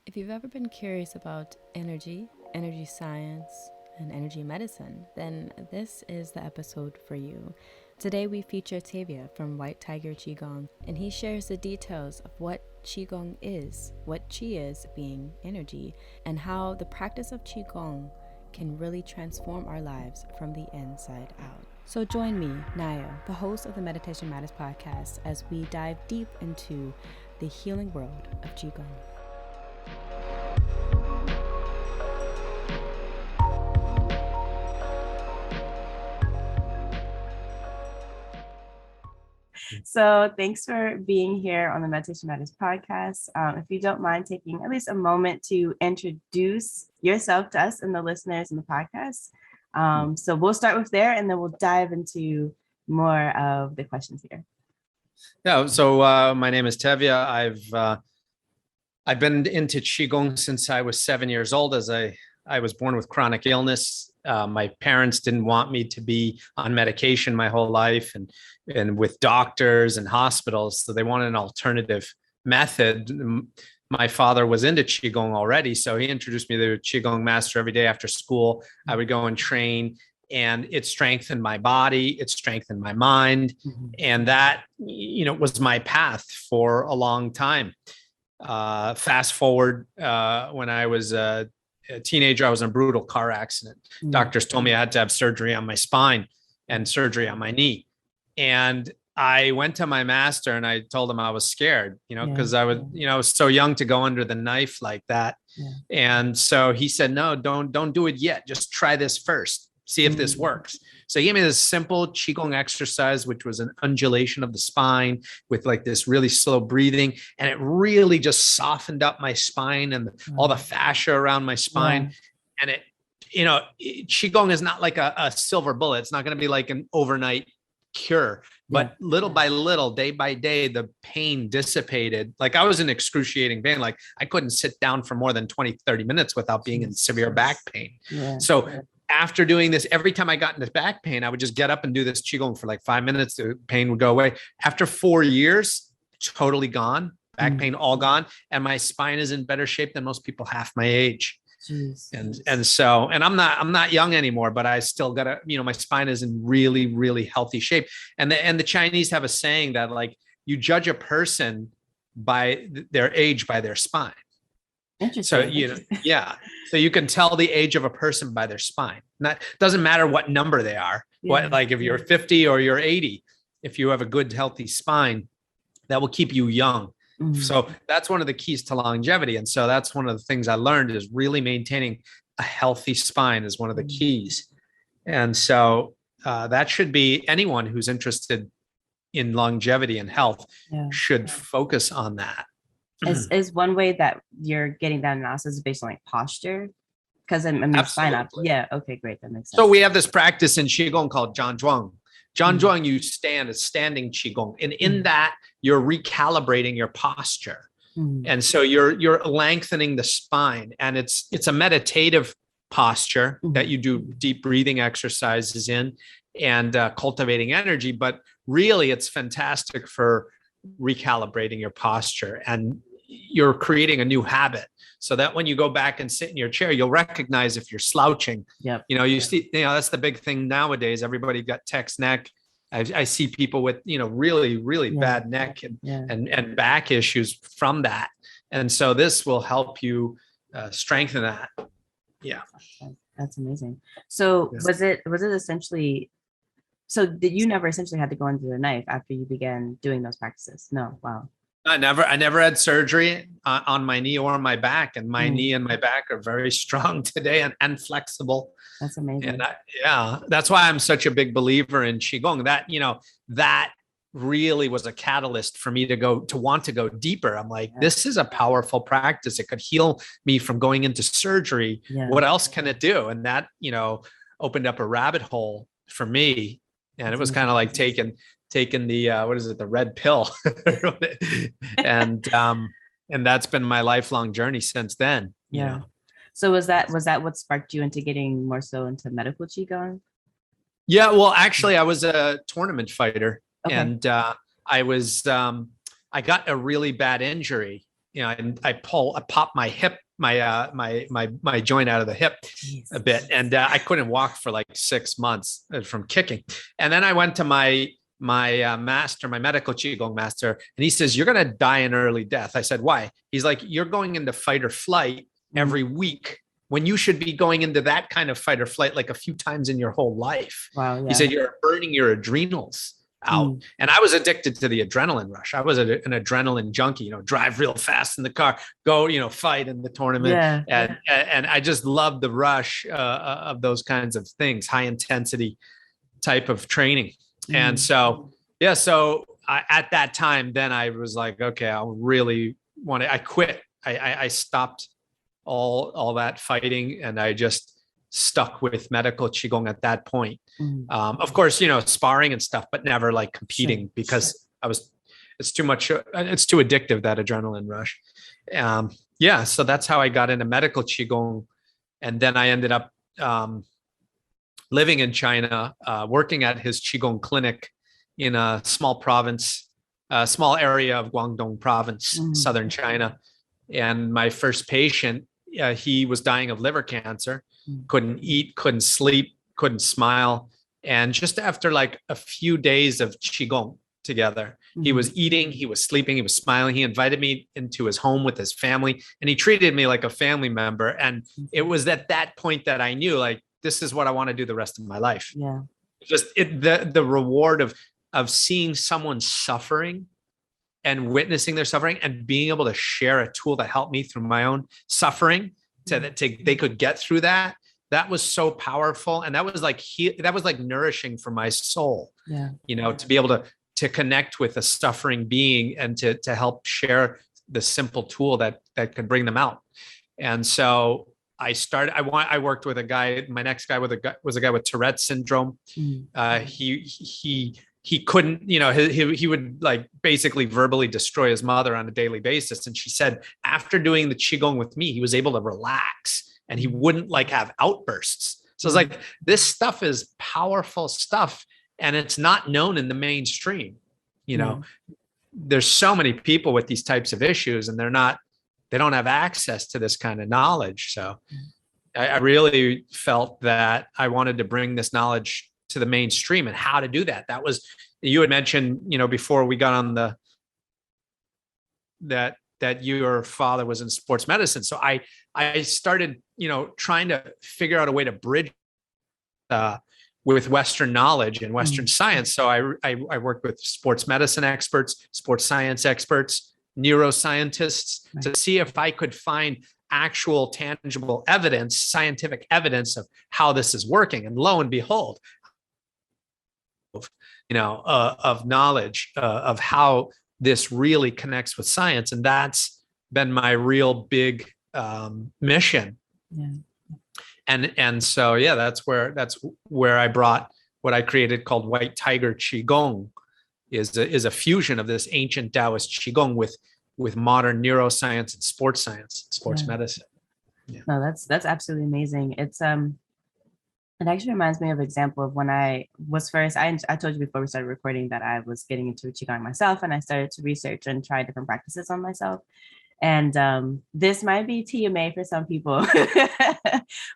If you've ever been curious about energy, energy science, and energy medicine, then this is the episode for you. Today we feature Tevia from White Tiger Qigong, and he shares the details of what Qigong is, what Qi is, being energy, and how the practice of Qigong can really transform our lives from the inside out. So join me, Naya, the host of the Meditation Matters podcast, as we dive deep into the healing world of Qigong. So thanks for being here on the Meditation Matters podcast. If you don't mind taking at least a moment to introduce yourself to us and the listeners in the podcast. So we'll start with there, and then we'll dive into more of the questions here. Yeah. So my name is Tevia. I've been into Qigong since I was 7 years old, as I was born with chronic illness. My parents didn't want me to be on medication my whole life and with doctors and hospitals. So they wanted an alternative method. My father was into Qigong already, so he introduced me to the Qigong master every day after school. I would go and train, and it strengthened my body. It strengthened my mind. Mm-hmm. And that, was my path for a long time. Fast forward, when I was a teenager, I was in a brutal car accident. Mm-hmm. Doctors told me I had to have surgery on my spine and surgery on my knee. And I went to my master and I told him I was scared, because I was so young to go under the knife like that. Yeah. And so he said, no, don't do it yet. Just try this first. See if this works. So he gave me this simple Qigong exercise, which was an undulation of the spine with like this really slow breathing. And it really just softened up my spine and all the fascia around my spine. Yeah. And Qigong is not like a silver bullet. It's not going to be like an overnight cure, but little by little, day by day, the pain dissipated. Like I was in excruciating pain. Like I couldn't sit down for more than 20, 30 minutes without being in severe back pain. Yeah. So after doing this, every time I got into back pain, I would just get up and do this Qigong for like 5 minutes. The pain would go away. After 4 years, totally gone, back pain, all gone. And my spine is in better shape than most people half my age. Jeez. And I'm not young anymore, but I still got my spine is in really, really healthy shape. And the Chinese have a saying that like you judge a person by their age, by their spine. Interesting. So, so you can tell the age of a person by their spine. Doesn't matter what number they are. Yeah. Like if you're 50 or you're 80, if you have a good, healthy spine, that will keep you young. Mm-hmm. So that's one of the keys to longevity. And so that's one of the things I learned is really maintaining a healthy spine is one of the keys. And so that should be anyone who's interested in longevity and health should focus on that. Is one way that you're getting that analysis based on like posture? Because I'm spine up. Yeah. Okay, great. That makes sense. So we have this practice in Qigong called Zhuang. Zhuang, you stand, it's standing Qigong. And in that, you're recalibrating your posture. And so you're lengthening the spine. And it's a meditative posture that you do deep breathing exercises in and cultivating energy. But really, it's fantastic for recalibrating your posture. And you're creating a new habit so that when you go back and sit in your chair, you'll recognize if you're slouching. Yep. You see, that's the big thing nowadays. Everybody got text neck. I see people with, really, really bad neck and back issues from that. And so this will help you strengthen that. Yeah. That's amazing. So was it essentially, so did you never essentially had to go under the knife after you began doing those practices? No. Wow. I never had surgery on my knee or my back, and my knee and my back are very strong today and flexible. That's amazing. And that's why I'm such a big believer in Qigong. That really was a catalyst for me to want to go deeper. I'm like, this is a powerful practice. It could heal me from going into surgery. Yeah. What else can it do? And that, opened up a rabbit hole for me. And it was kind of like taking the the red pill. and that's been my lifelong journey since then. Yeah. So was that what sparked you into getting more so into medical Qigong? Yeah, well, actually I was a tournament fighter. Okay. And I got a really bad injury I pop my hip, my joint out of the hip a bit, and I couldn't walk for like 6 months from kicking. And then I went to my master, my medical qigong master, and he says, "You're going to die an early death." I said, "Why?" He's like, "You're going into fight or flight every week when you should be going into that kind of fight or flight like a few times in your whole life." Wow. Yeah. He said, "You're burning your adrenals out." And I was addicted to the adrenaline rush. I was an adrenaline junkie, drive real fast in the car, go, fight in the tournament. Yeah. And I just loved the rush of those kinds of things, high intensity type of training. And so, at that time, then I was like, okay, I quit. I stopped all that fighting, and I just stuck with medical qigong at that point. Of course, sparring and stuff, but never like competing because it's too much. It's too addictive, that adrenaline rush. So that's how I got into medical qigong. And then I ended up living in China, working at his qigong clinic in a small area of Guangdong province, southern China. And my first patient, he was dying of liver cancer, couldn't eat, couldn't sleep, couldn't smile. And just after like a few days of qigong together, he was eating, he was sleeping, he was smiling. He invited me into his home with his family, and he treated me like a family member. And it was at that point that I knew, like, this is what I want to do the rest of my life. Yeah. Just the reward of seeing someone suffering and witnessing their suffering and being able to share a tool that helped me through my own suffering they could get through that. That was so powerful. And that was like nourishing for my soul, to be able to connect with a suffering being and to help share the simple tool that could bring them out. And so I worked with a guy. My next guy was a guy with Tourette's syndrome. He couldn't, he would like basically verbally destroy his mother on a daily basis. And she said, after doing the qigong with me, he was able to relax and he wouldn't like have outbursts. So it's like, this stuff is powerful stuff, and it's not known in the mainstream. There's so many people with these types of issues, and they don't have access to this kind of knowledge. So I really felt that I wanted to bring this knowledge to the mainstream, and how to do that. That was, you had mentioned, before we got on that your father was in sports medicine. So I started, trying to figure out a way to bridge with Western knowledge and Western science. So I worked with sports medicine experts, sports science experts, neuroscientists, to see if I could find actual tangible evidence, scientific evidence of how this is working. And lo and behold, of knowledge of how this really connects with science. And that's been my real big mission. And so, that's where I brought what I created called White Tiger Qigong, is a fusion of this ancient Taoist Qigong with modern neuroscience and sports science, sports medicine. No, that's absolutely amazing. It actually reminds me of an example of when I was first, I told you before we started recording that I was getting into Qigong myself, and I started to research and try different practices on myself. And this might be TMA for some people,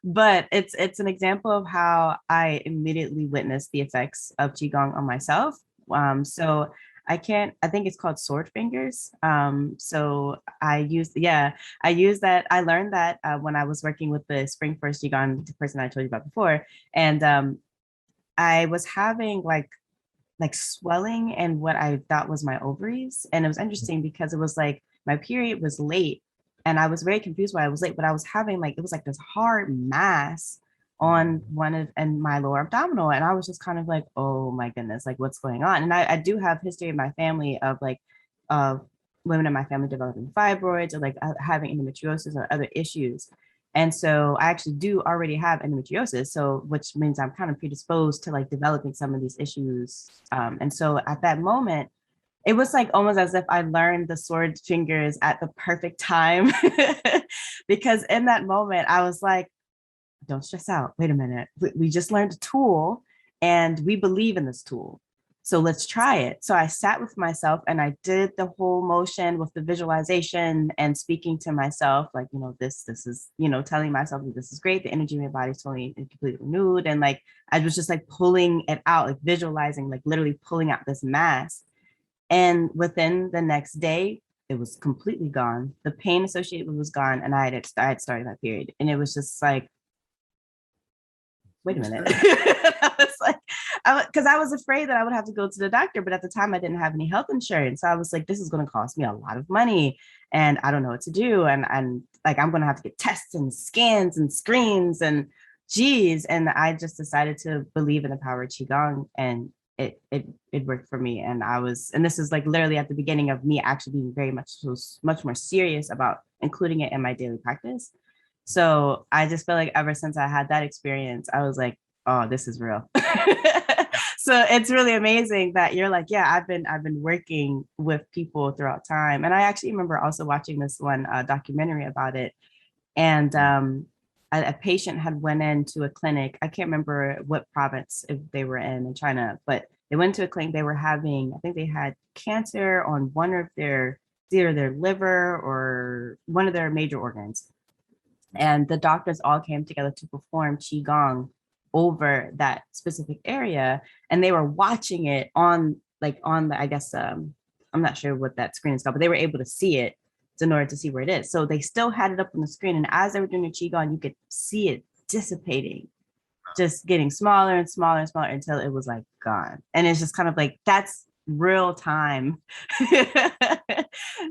but it's an example of how I immediately witnessed the effects of Qigong on myself. So I think it's called sword fingers. So I used that. I learned that when I was working with the Spring Forest Qigong, the person I told you about before. And I was having like swelling and what I thought was my ovaries. And it was interesting because it was like my period was late and I was very confused why I was late, but I was having it was like this hard mass on and my lower abdominal. And I was just kind of like, oh my goodness, like what's going on? And I do have history in my family of women in my family developing fibroids or having endometriosis or other issues. And so I actually do already have endometriosis. So, which means I'm kind of predisposed to developing some of these issues. And so at that moment, it was almost as if I learned the sword fingers at the perfect time, because in that moment I was like, don't stress out. Wait a minute. We just learned a tool and we believe in this tool. So let's try it. So I sat with myself and I did the whole motion with the visualization and speaking to myself, like, this is, telling myself that this is great. The energy in my body is totally and completely renewed. And like, I was just like pulling it out, like visualizing, like literally pulling out this mass. And within the next day, it was completely gone. The pain associated with it was gone. And I had started my period. And it was just like, wait a minute. I was like, because I was afraid that I would have to go to the doctor, but at the time I didn't have any health insurance. So I was like, this is going to cost me a lot of money and I don't know what to do. And like, I'm going to have to get tests and scans and screens and geez. And I just decided to believe in the power of Qigong, and it worked for me. And this is like literally at the beginning of me actually being very much more serious about including it in my daily practice. So I just feel like ever since I had that experience, I was like, oh, this is real. So it's really amazing that you're like, yeah, I've been working with people throughout time. And I actually remember also watching this one documentary about it. And a patient had went into a clinic. I can't remember what province if they were in China, but they went to a clinic. They were having, I think they had cancer on one of either their liver or one of their major organs. And the doctors all came together to perform Qigong over that specific area. And they were watching it on the, I guess, I'm not sure what that screen is called, but they were able to see it in order to see where it is. So they still had it up on the screen. And as they were doing the Qigong, you could see it dissipating, just getting smaller and smaller and smaller until it was like gone. And it's just kind of like, that's real time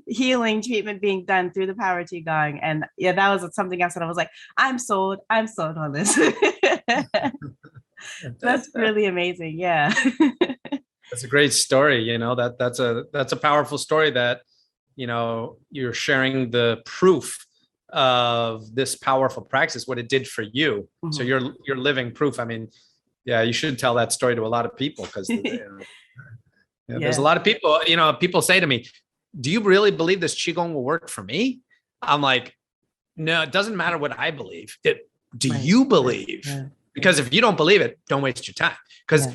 healing treatment being done through the power of Qigong. And yeah, that was something else that I was like, I'm sold on this. That's really amazing. Yeah. That's a great story. That's a powerful story that, you're sharing the proof of this powerful practice, what it did for you. Mm-hmm. So you're living proof. I mean, yeah, you should tell that story to a lot of people because there's a lot of people, people say to me, do you really believe this Qigong will work for me? I'm like, no, it doesn't matter what I believe. Do you believe? Yeah. Because if you don't believe it, don't waste your time. Because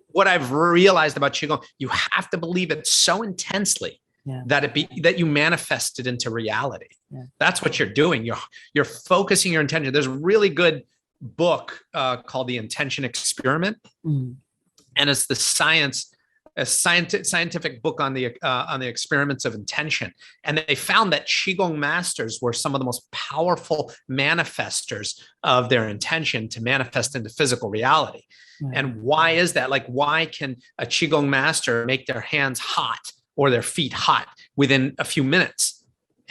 what I've realized about Qigong, you have to believe it so intensely that you manifest it into reality. Yeah. That's what you're doing. You're focusing your intention. There's a really good book called The Intention Experiment. Mm. And it's a scientific book on the experiments of intention. And they found that Qigong masters were some of the most powerful manifestors of their intention to manifest into physical reality. Right. And why is that? Like, why can a Qigong master make their hands hot or their feet hot within a few minutes?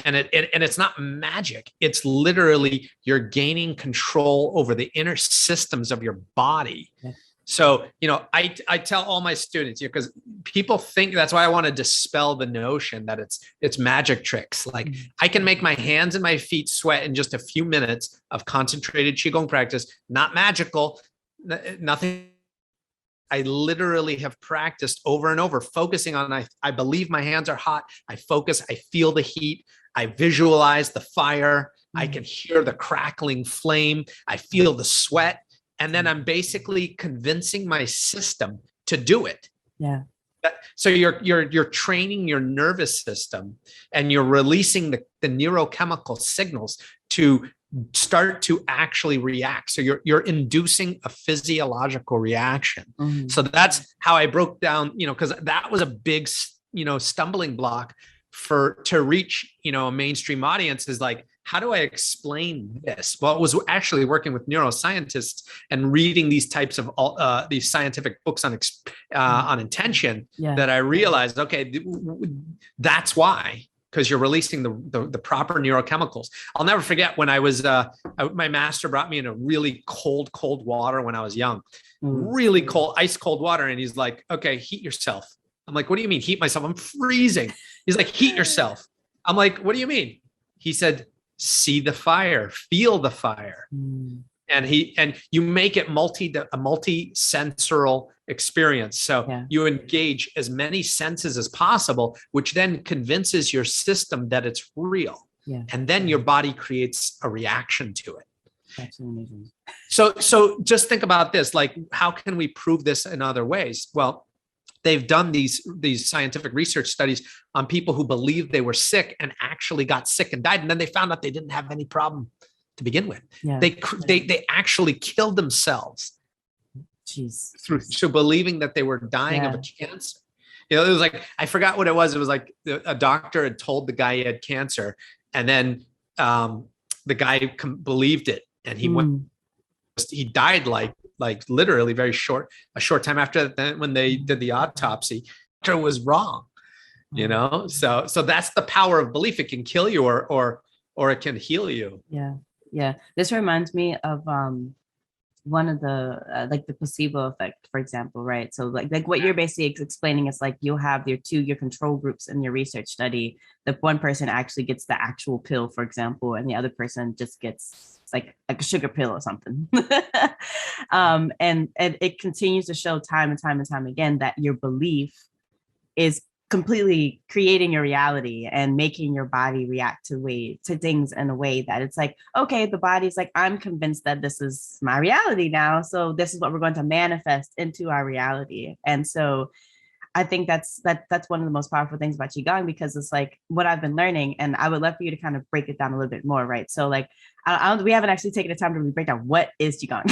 And it's not magic. It's literally you're gaining control over the inner systems of your body. Yeah. So, I tell all my students, because people think, that's why I want to dispel the notion that it's magic tricks. Like I can make my hands and my feet sweat in just a few minutes of concentrated Qigong practice, not magical, nothing. I literally have practiced over and over, focusing on, I believe my hands are hot. I focus, I feel the heat. I visualize the fire. I can hear the crackling flame. I feel the sweat. And then I'm basically convincing my system to do it. Yeah. So you're training your nervous system and you're releasing the neurochemical signals to start to actually react. So you're inducing a physiological reaction. Mm-hmm. So that's how I broke down, because that was a big, stumbling block to reach, a mainstream audience, is like, how do I explain this? Well, it was actually working with neuroscientists and reading these types of these scientific books on intention that I realized, okay, that's why, because you're releasing the proper neurochemicals. I'll never forget when I was my master brought me in a really cold water when I was young, really cold, ice cold water, and he's like, okay, heat yourself. I'm like, what do you mean heat myself? I'm freezing. He's like, heat yourself. I'm like, what do you mean? He said, see the fire, feel the fire. And you make it a multi-sensorial experience. So you engage as many senses as possible, which then convinces your system that it's real. Yeah. And then your body creates a reaction to it. That's amazing. So just think about this, like, how can we prove this in other ways? Well, they've done these scientific research studies on people who believed they were sick and actually got sick and died. And then they found out they didn't have any problem to begin with. Yeah. They actually killed themselves through believing that they were dying of a cancer. You know, it was like, I forgot what it was. It was like a doctor had told the guy he had cancer, and then the guy believed it, and he died like literally a short time after that. When they did the autopsy, the doctor was wrong. You know, so that's the power of belief. It can kill you or it can heal you. Yeah. This reminds me of one of the like the placebo effect, for example, right? So like what you're basically explaining is like you'll have your control groups in your research study. The one person actually gets the actual pill, for example, and the other person just gets like a sugar pill or something. And it continues to show time and time again that your belief is completely creating your reality and making your body react to things in a way that it's like, okay, the body's like, I'm convinced that this is my reality now, so this is what we're going to manifest into our reality. And so I think that's one of the most powerful things about Qigong, because it's like what I've been learning, and I would love for you to kind of break it down a little bit more, right? So like, we haven't actually taken the time to really break down what is Qigong.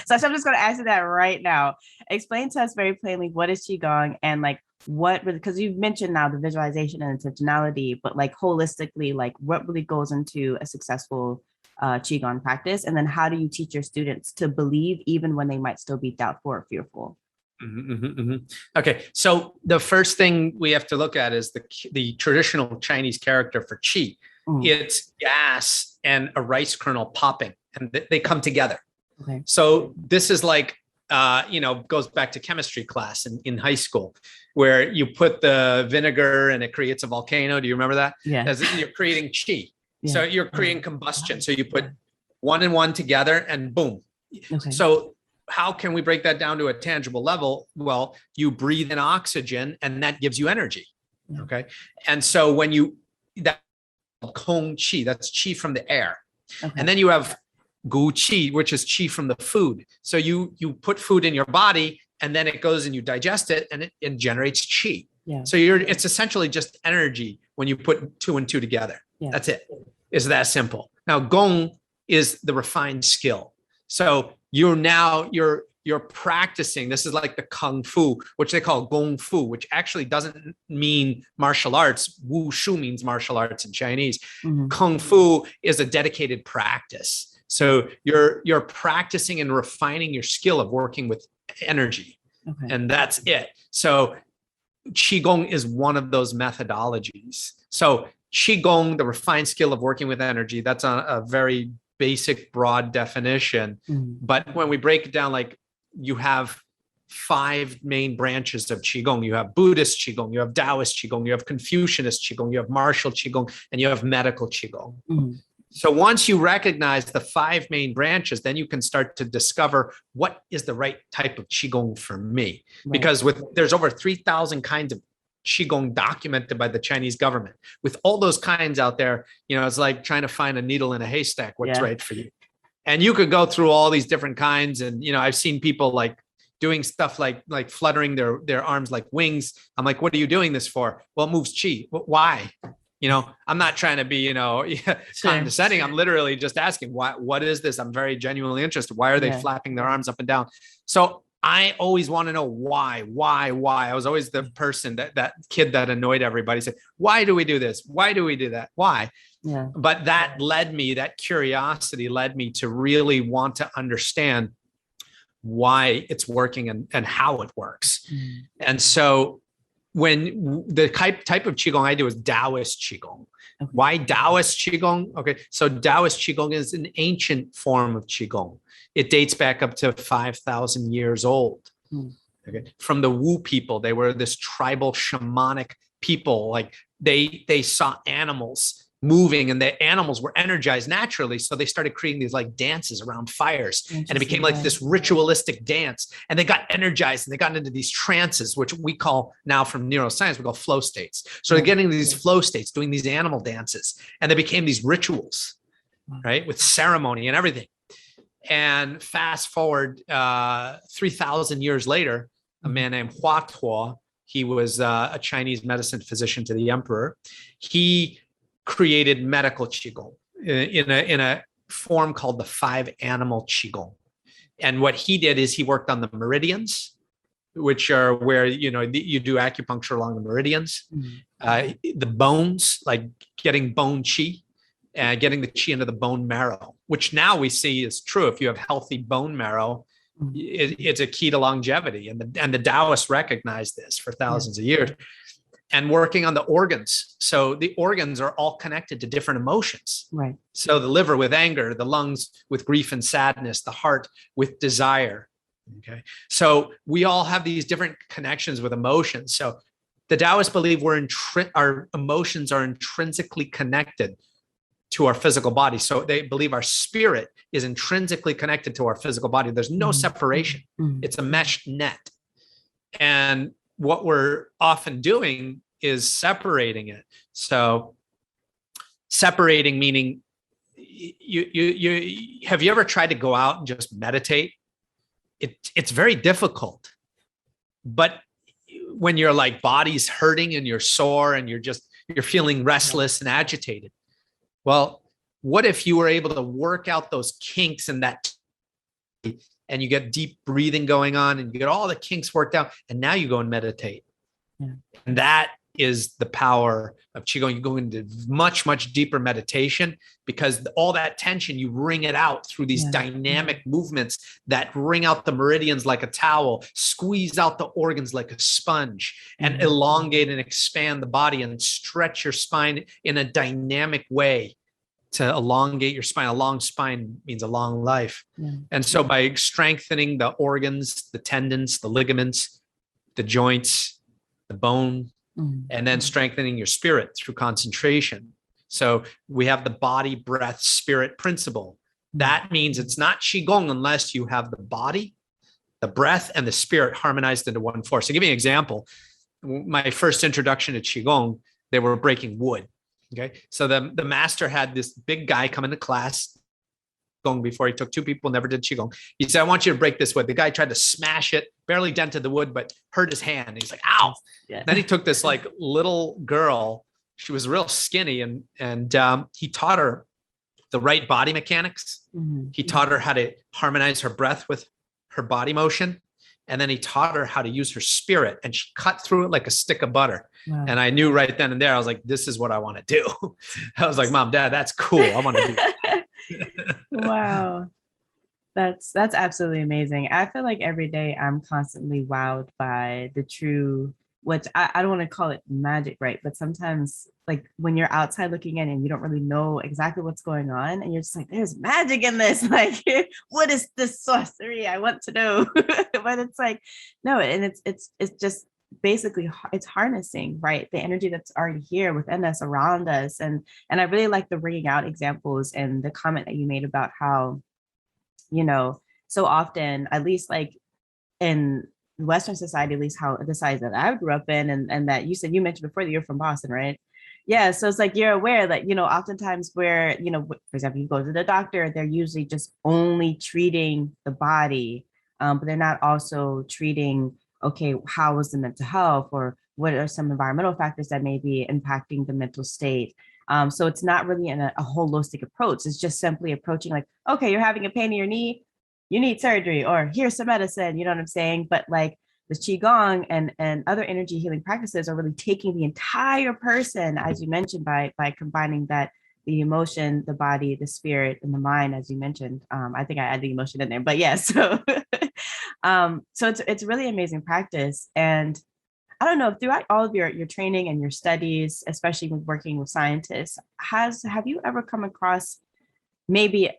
So I'm just going to ask you that right now. Explain to us very plainly what is Qigong, and like what, because you've mentioned now the visualization and intentionality, but like holistically, like what really goes into a successful Qigong practice, and then how do you teach your students to believe even when they might still be doubtful or fearful? Okay, so the first thing we have to look at is the traditional Chinese character for qi. It's gas and a rice kernel popping, and they come together. Okay. So this is like, goes back to chemistry class in high school, where you put the vinegar and it creates a volcano. Do you remember that? Yeah. As you're creating qi. Yeah. So you're creating combustion. So you put one and one together and boom. Okay. So how can we break that down to a tangible level? Well, you breathe in oxygen and that gives you energy. Yeah. Okay. And so that Kong qi, that's qi from the air. Okay. And then you have Gu qi, which is qi from the food. So you put food in your body and then it goes and you digest it and it generates qi. Yeah. So it's essentially just energy when you put two and two together. Yeah. That's it. It's that simple. Now, Gong is the refined skill. So you're practicing. This is like the Kung Fu, which they call Gong Fu, which actually doesn't mean martial arts. Wu Shu means martial arts in Chinese. Kung Fu is a dedicated practice. So you're practicing and refining your skill of working with energy. Okay. And that's it. So Qigong is one of those methodologies. So Qigong, the refined skill of working with energy, that's a very basic, broad definition. But when we break it down, like you have 5 main branches of Qigong. You have Buddhist Qigong, you have Taoist Qigong, you have Confucianist Qigong, you have martial Qigong, and you have medical Qigong. So once you recognize the 5 main branches, then you can start to discover what is the right type of Qigong for me. Right. Because there's over 3,000 kinds of Qigong documented by the Chinese government. With all those kinds out there, it's like trying to find a needle in a haystack, what's right for you. And you could go through all these different kinds. And, I've seen people like doing stuff like fluttering their arms like wings. I'm like, what are you doing this for? Well, it moves qi. Why? I'm not trying to be, condescending. I'm literally just asking, what is this? I'm very genuinely interested. Why are they flapping their arms up and down? So I always want to know why. I was always the person that kid that annoyed everybody, said, why do we do this? Why do we do that? Why? Yeah. But that curiosity led me to really want to understand why it's working and how it works. And so when the type of Qigong I do is Taoist Qigong. Okay. Why Taoist Qigong? Okay, so Taoist Qigong is an ancient form of Qigong. It dates back up to 5,000 years old. Okay, from the Wu people, they were this tribal shamanic people. Like they saw animals moving and the animals were energized naturally. So they started creating these like dances around fires, and it became like this ritualistic dance, and they got energized and they got into these trances, which we call now from neuroscience, we call flow states. So they're getting these flow states, doing these animal dances, and they became these rituals, right? With ceremony and everything. And fast forward 3,000 years later, a man named Hua Tuo. He was a Chinese medicine physician to the emperor. He created Medical Qigong in a form called the 5-animal Qigong. And what he did is he worked on the meridians, which are where, you do acupuncture along the meridians, the bones, like getting bone qi, and getting the qi into the bone marrow, which now we see is true. If you have healthy bone marrow, it's a key to longevity. And the Taoists recognized this for thousands of years. And working on the organs. So the organs are all connected to different emotions. Right. So the liver with anger, the lungs with grief and sadness, the heart with desire. Okay. So we all have these different connections with emotions. So the Taoists believe our emotions are intrinsically connected to our physical body. So they believe our spirit is intrinsically connected to our physical body. There's no separation. It's a meshed net. And what we're often doing is separating it. So separating meaning you have you ever tried to go out and just meditate? It's very difficult. But when your like body's hurting and you're sore and you're feeling restless and agitated. Well, what if you were able to work out those kinks in that and you get deep breathing going on and you get all the kinks worked out and now you go and meditate. And that is the power of Qigong. You go into much, much deeper meditation because all that tension, you wring it out through these dynamic movements that wring out the meridians like a towel, squeeze out the organs like a sponge, and elongate and expand the body and stretch your spine in a dynamic way to elongate your spine. A long spine means a long life. And so by strengthening the organs, the tendons, the ligaments, the joints, the bone, and then strengthening your spirit through concentration. So we have the body, breath, spirit principle. That means it's not Qigong unless you have the body, the breath, and the spirit harmonized into one force. To give you an example, my first introduction to Qigong, they were breaking wood. Okay. So the master had this big guy come into class before. He took 2 people, never did Qigong. He said, I want you to break this wood. The guy tried to smash it, barely dented the wood, but hurt his hand. He's like, ow. Then he took this like little girl. She was real skinny and he taught her the right body mechanics. He taught her how to harmonize her breath with her body motion. And then he taught her how to use her spirit, and she cut through it like a stick of butter. And I knew right then and there, I was like, this is what I want to do. I was like, Mom, Dad, that's cool. I want to do that. Wow. That's absolutely amazing. I feel like every day I'm constantly wowed by the true, which I don't want to call it magic, right? But sometimes like when you're outside looking in and you don't really know exactly what's going on and you're just like, there's magic in this. Like, what is this sorcery? I want to know. But it's like, no, and it's just basically it's harnessing, right, the energy that's already here within us, around us. And I really like the bringing out examples and the comment that you made about how, so often, at least like in Western society, at least how the size that I grew up in, and that you mentioned before that you're from Boston, right? Yeah. So it's like, you're aware that, oftentimes where, for example, you go to the doctor, they're usually just only treating the body, but they're not also treating, okay, how is the mental health, or what are some environmental factors that may be impacting the mental state? So it's not really a holistic approach. It's just simply approaching like, okay, you're having a pain in your knee, you need surgery, or here's some medicine, you know what I'm saying? But like the Qigong and other energy healing practices are really taking the entire person, as you mentioned, by combining that, the emotion, the body, the spirit, and the mind, as you mentioned. I think I added the emotion in there, but yeah, so so it's really amazing practice. And I don't know, throughout all of your training and your studies, especially with working with scientists, have you ever come across maybe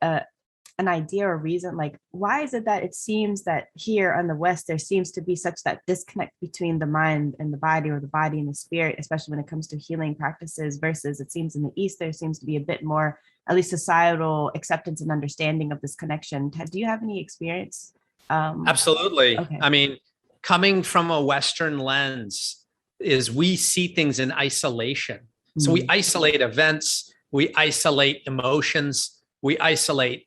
an idea or reason, like why is it that it seems that here on the West there seems to be such that disconnect between the mind and the body, or the body and the spirit, especially when it comes to healing practices, versus it seems in the East there seems to be a bit more, at least societal acceptance and understanding of this connection? Do you have any experience? Absolutely. Okay. I mean, coming from a Western lens is we see things in isolation. So we isolate events, we isolate emotions, we isolate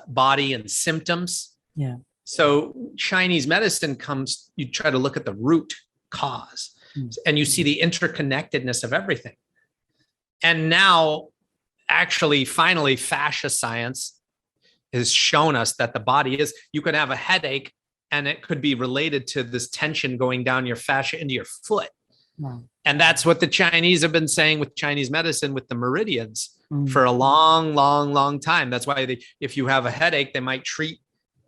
body and symptoms. So Chinese medicine comes, you try to look at the root cause and you see the interconnectedness of everything. And now, actually, finally, fascia science has shown us that the body is, you could have a headache and it could be related to this tension going down your fascia into your foot. Wow. And that's what the Chinese have been saying with Chinese medicine, with the meridians for a long time. That's why if you have a headache, they might treat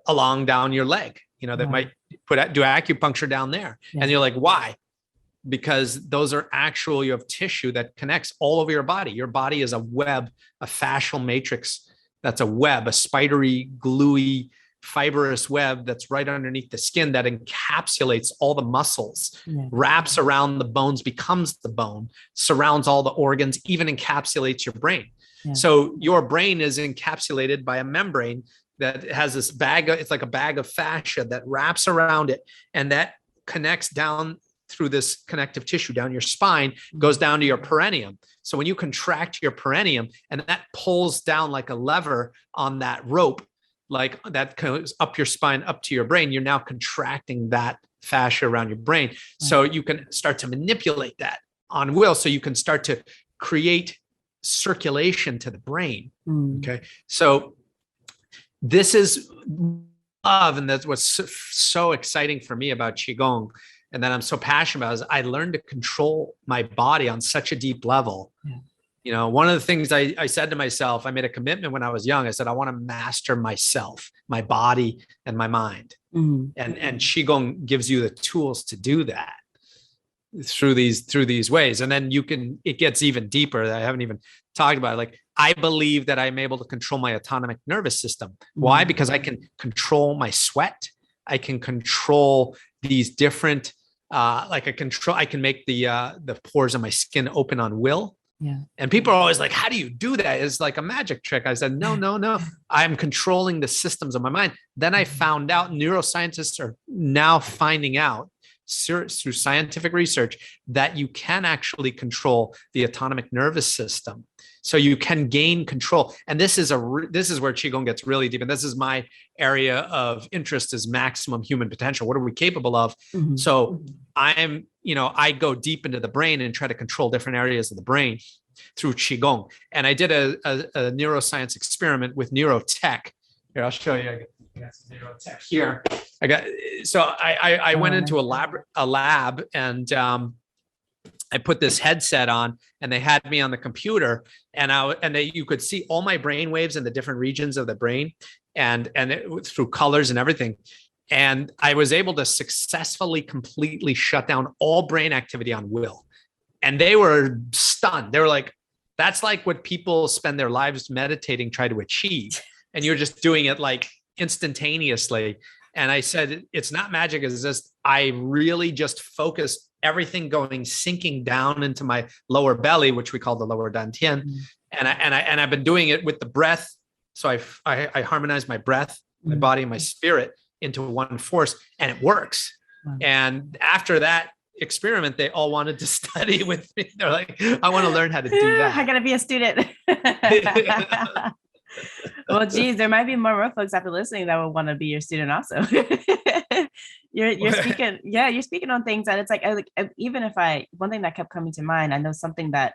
along down your leg. They might do acupuncture down there. Yeah. And you're like, why? Because those are actual, you have tissue that connects all over your body. Your body is a web, a fascial matrix. That's a web, a spidery, gluey, fibrous web that's right underneath the skin that encapsulates all the muscles, wraps around the bones, becomes the bone, surrounds all the organs, even encapsulates your brain. Yeah. So your brain is encapsulated by a membrane that has this bag, it's like a bag of fascia that wraps around it, and that connects down through this connective tissue down your spine, goes down to your perineum. So when you contract your perineum and that pulls down like a lever on that rope, like that goes up your spine, up to your brain, you're now contracting that fascia around your brain. So you can start to manipulate that on will. So you can start to create circulation to the brain. Okay. So this is love. And that's what's so exciting for me about Qigong, and that I'm so passionate about, is I learned to control my body on such a deep level. Yeah. One of the things I said to myself, I made a commitment when I was young. I said, I want to master myself, my body and my mind. And Qigong gives you the tools to do that through these ways. And then it gets even deeper. I haven't even talked about it. Like, I believe that I'm able to control my autonomic nervous system. Why? Because I can control my sweat. I can control these different, I can make the pores of my skin open on will. Yeah. And people are always like, how do you do that? It's like a magic trick. I said, no. I'm controlling the systems of my mind. Then I found out, neuroscientists are now finding out through scientific research that you can actually control the autonomic nervous system. So you can gain control. And this is where Qigong gets really deep. And this is my area of interest, is maximum human potential. What are we capable of? So I go deep into the brain and try to control different areas of the brain through Qigong. And I did a neuroscience experiment with neurotech. Here, I'll show you. I got some neurotech here. I went into a lab and I put this headset on, and they had me on the computer, and you could see all my brain waves in the different regions of the brain, and through colors and everything. And I was able to successfully, completely shut down all brain activity on will. And they were stunned. They were like, that's like what people spend their lives meditating, try to achieve. And you're just doing it like instantaneously. And I said, it's not magic. It's just, I really just focused everything sinking down into my lower belly, which we call the lower dantian. And I've been doing it with the breath. So I harmonize my breath, my body, and my spirit into one force, and it works. And after that experiment, they all wanted to study with me. They're like, I want to learn how to do that. I gotta be a student. Well, geez, there might be more folks after listening that would want to be your student also. You're speaking, you're speaking on things that it's like even if one thing that kept coming to mind, I know something that,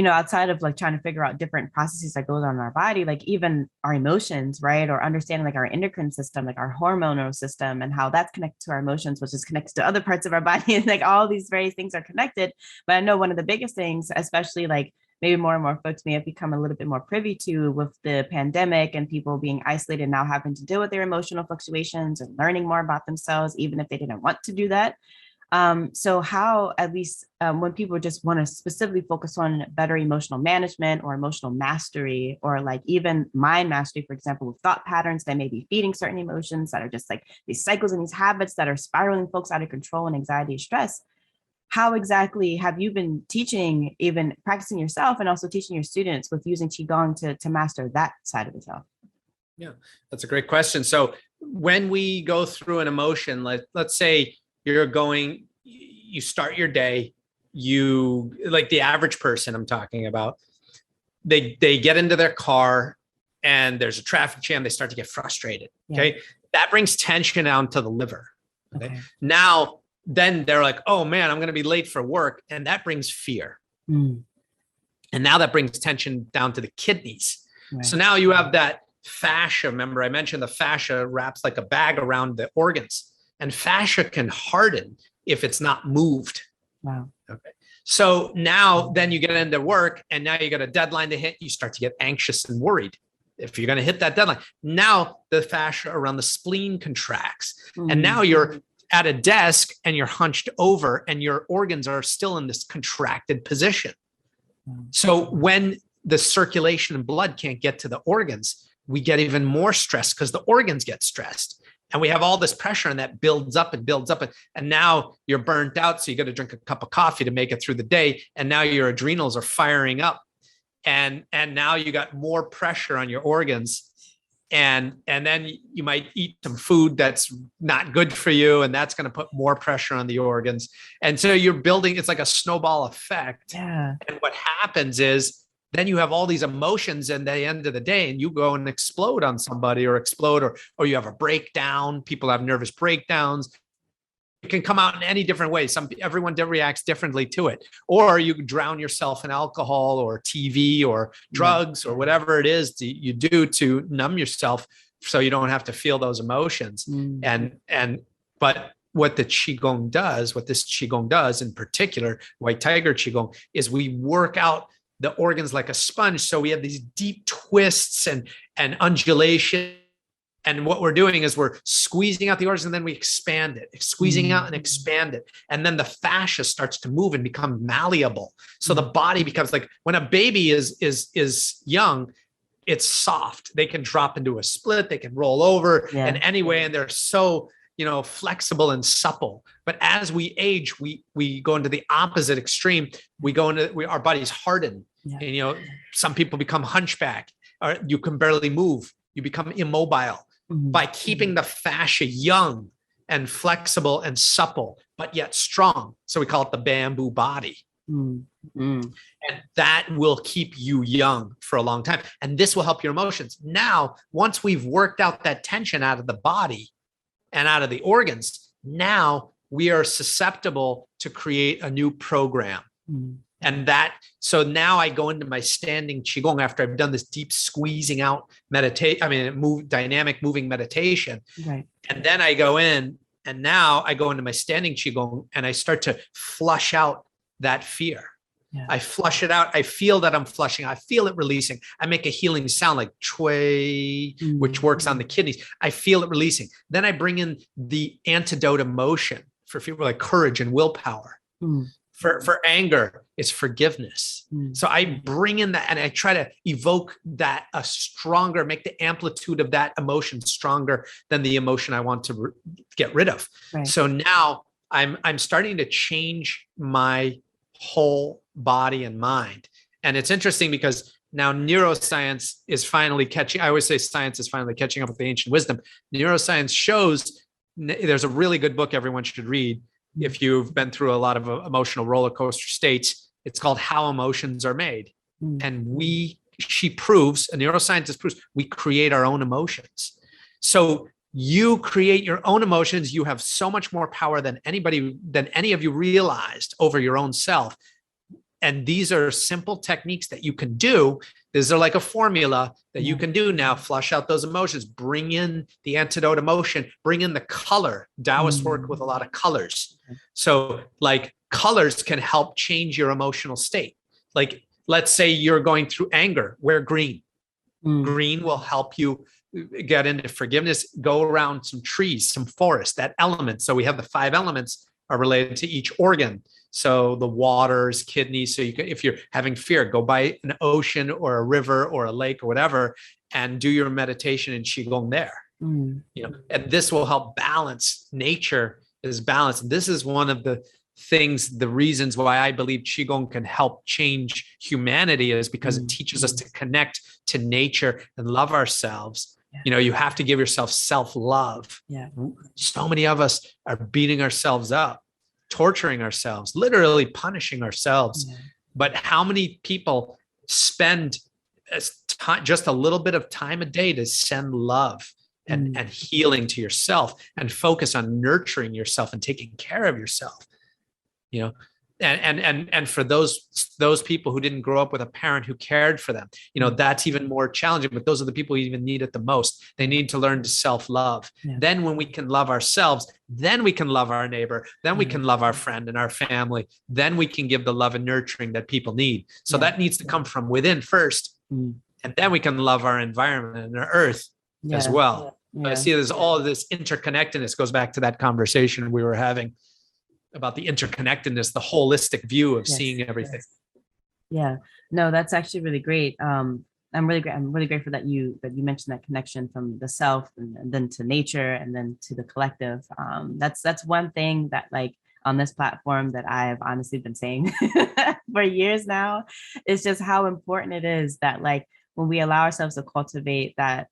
outside of like trying to figure out different processes that goes on in our body, like even our emotions, right? Or understanding like our endocrine system, like our hormonal system, and how that's connected to our emotions, which is connected to other parts of our body. And like all these various things are connected. But I know one of the biggest things, especially like maybe more and more folks may have become a little bit more privy to with the pandemic and people being isolated, now having to deal with their emotional fluctuations and learning more about themselves, even if they didn't want to do that. So how, at least when people just want to specifically focus on better emotional management or emotional mastery, or like even mind mastery, for example, with thought patterns that may be feeding certain emotions that are just like these cycles and these habits that are spiraling folks out of control and anxiety and stress, how exactly have you been teaching, even practicing yourself and also teaching your students with using Qigong to master that side of yourself? Yeah, that's a great question. So when we go through an emotion, let's say you start your day, like the average person I'm talking about, they get into their car and there's a traffic jam, they start to get frustrated. Okay. That brings tension down to the liver. Okay. Now, then they're like, oh man, I'm going to be late for work. And that brings fear. And now that brings tension down to the kidneys. Right. So now you have that fascia. Remember, I mentioned the fascia wraps like a bag around the organs, and fascia can harden if it's not moved. Wow. Okay. So now then you get into work, and now you got a deadline to hit. You start to get anxious and worried if you're going to hit that deadline. Now the fascia around the spleen contracts, and now you're at a desk and you're hunched over and your organs are still in this contracted position. So when the circulation and blood can't get to the organs, we get even more stressed because the organs get stressed. And we have all this pressure, and that builds up and builds up. And now you're burnt out. So you got to drink a cup of coffee to make it through the day. And now your adrenals are firing up. And now you got more pressure on your organs. And then you might eat some food that's not good for you. And that's going to put more pressure on the organs. And so you're building, it's like a snowball effect. Yeah. And what happens is, then you have all these emotions at the end of the day, and you go and explode on somebody or you have a breakdown. People have nervous breakdowns. It can come out in any different way. Everyone reacts differently to it. Or you drown yourself in alcohol or TV or drugs or whatever it is that you do to numb yourself so you don't have to feel those emotions. But what this Qigong does in particular, White Tiger Qigong, is we work out the organs like a sponge. So we have these deep twists and undulation. And what we're doing is we're squeezing out the organs, and then we expand it, squeezing out and expand it. And then the fascia starts to move and become malleable. So the body becomes like, when a baby is young, it's soft. They can drop into a split, they can roll over in any way. And they're so, flexible and supple. But as we age, we go into the opposite extreme. Our bodies harden. And, some people become hunchback, or you can barely move. You become immobile. By keeping the fascia young and flexible and supple, but yet strong. So we call it the bamboo body. And that will keep you young for a long time. And this will help your emotions. Now, once we've worked out that tension out of the body and out of the organs, now we are susceptible to create a new program. And so now I go into my standing Qigong after I've done this deep squeezing out dynamic moving meditation. Right. And then I go in, and now I go into my standing Qigong, and I start to flush out that fear. I flush it out. I feel that I'm flushing. I feel it releasing. I make a healing sound like chui, which works on the kidneys. I feel it releasing. Then I bring in the antidote emotion for people, like courage and willpower. For anger, it's forgiveness. So I bring in that, and I try to evoke that make the amplitude of that emotion stronger than the emotion I want to get rid of. Right. So now I'm starting to change my whole body and mind. And it's interesting because now neuroscience is finally catching. I always say science is finally catching up with the ancient wisdom. Neuroscience shows, there's a really good book everyone should read if you've been through a lot of emotional roller coaster states. It's called How Emotions Are Made. And a neuroscientist proves we create our own emotions. So you create your own emotions. You have so much more power than any of you realized over your own self. And these are simple techniques that you can do. These are like a formula that you can do now. Flush out those emotions, bring in the antidote emotion, bring in the color. Taoists work with a lot of colors. So like colors can help change your emotional state. Like, let's say you're going through anger, wear green. Green will help you get into forgiveness, go around some trees, some forest, that element. So we have the 5 elements are related to each organ. So the waters, kidneys. So if you're having fear, go by an ocean or a river or a lake or whatever, and do your meditation and Qigong there. And this will help balance. Nature is balanced. This is one of the reasons why I believe Qigong can help change humanity, is because it teaches us to connect to nature and love ourselves. You have to give yourself self-love. So many of us are beating ourselves up, torturing ourselves, literally punishing ourselves. But how many people spend just a little bit of time a day to send love and healing to yourself, and focus on nurturing yourself and taking care of yourself, you know. And for those people who didn't grow up with a parent who cared for them, you know, that's even more challenging, but those are the people who even need it the most. They need to learn to self-love. Yeah. Then when we can love ourselves, then we can love our neighbor, then we can love our friend and our family, then we can give the love and nurturing that people need. So that needs to come from within first, and then we can love our environment and our earth as well. Yeah. I see there's all of this interconnectedness, goes back to that conversation we were having about the interconnectedness, the holistic view of seeing everything. Yeah, no, that's actually really great. I'm really grateful that you mentioned that connection from the self and then to nature and then to the collective. That's one thing that, like, on this platform that I have honestly been saying for years now, is just how important it is that, like, when we allow ourselves to cultivate that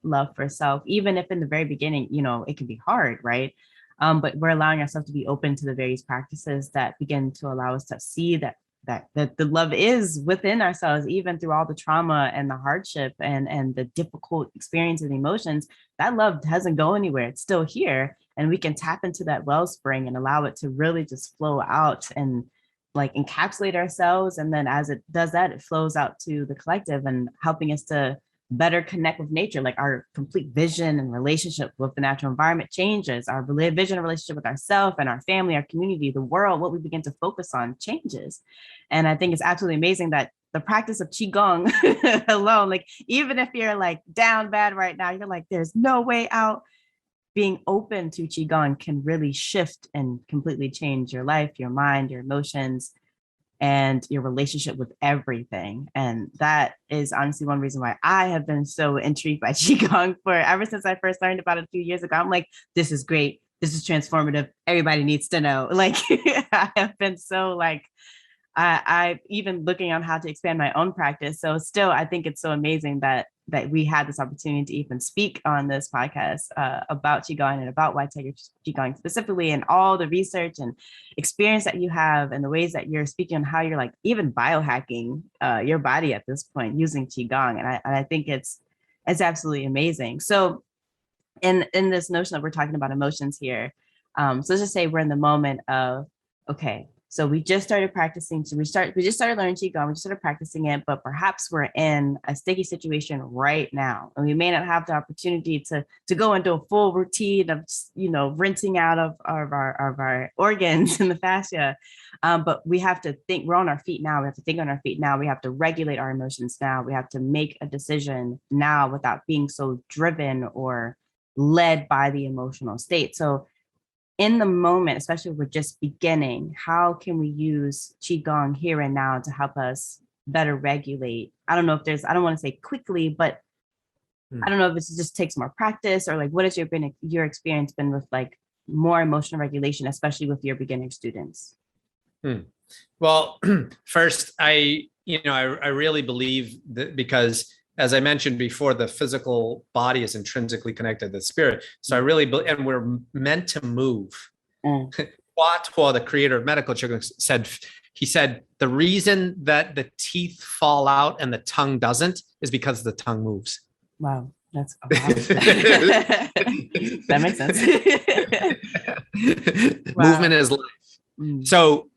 love for self, even if in the very beginning, you know, it can be hard, right? But we're allowing ourselves to be open to the various practices that begin to allow us to see that the love is within ourselves, even through all the trauma and the hardship and the difficult experiences and emotions. That love doesn't go anywhere. It's still here. And we can tap into that wellspring and allow it to really just flow out and, like, encapsulate ourselves. And then as it does that, it flows out to the collective and helping us to better connect with nature. Like, our complete vision and relationship with the natural environment changes. Our vision and relationship with ourselves and our family, our community, the world, what we begin to focus on changes. And I think it's absolutely amazing that the practice of Qigong alone, like, even if you're like down bad right now, you're like, there's no way out, being open to Qigong can really shift and completely change your life, your mind, your emotions, and your relationship with everything. And that is honestly one reason why I have been so intrigued by Qigong for ever since I first learned about it a few years ago. I'm like, this is great. This is transformative. Everybody needs to know. Like, I have been so, like, I even looking on how to expand my own practice. So still, I think it's so amazing that we had this opportunity to even speak on this podcast about Qigong and about White Tiger Qigong specifically, and all the research and experience that you have and the ways that you're speaking on how you're, like, even biohacking your body at this point using Qigong. And I think it's absolutely amazing. So in this notion that we're talking about emotions here, so let's just say we're in the moment of, okay, so we just started practicing. So we just started learning Qigong. We just started practicing it, but perhaps we're in a sticky situation right now, and we may not have the opportunity to go into a full routine of, you know, rinsing out of our organs and the fascia. But we have to think. We're on our feet now. We have to think on our feet now. We have to regulate our emotions now. We have to make a decision now without being so driven or led by the emotional state. So in the moment, especially if we're just beginning, how can we use Qigong here and now to help us better regulate? I don't know if there's, I don't want to say quickly, but I don't know if it just takes more practice, or, like, what has your experience been with, like, more emotional regulation, especially with your beginner students? Well, first, I really believe that, because, as I mentioned before, the physical body is intrinsically connected to the spirit. So I really believe, and we're meant to move. Hua, the creator of Medical Qigong, said, the reason that the teeth fall out and the tongue doesn't is because the tongue moves. Wow. That's that makes sense. Movement is life. So,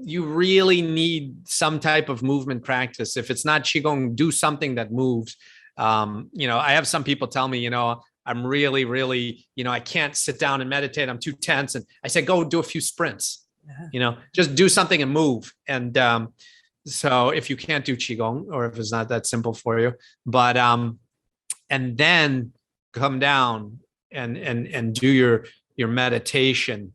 you really need some type of movement practice. If it's not Qigong, do something that moves. I have some people tell me, I'm really, really, I can't sit down and meditate. I'm too tense. And I said, go do a few sprints, just do something and move. And so if you can't do Qigong, or if it's not that simple for you, but, and then come down and do your meditation.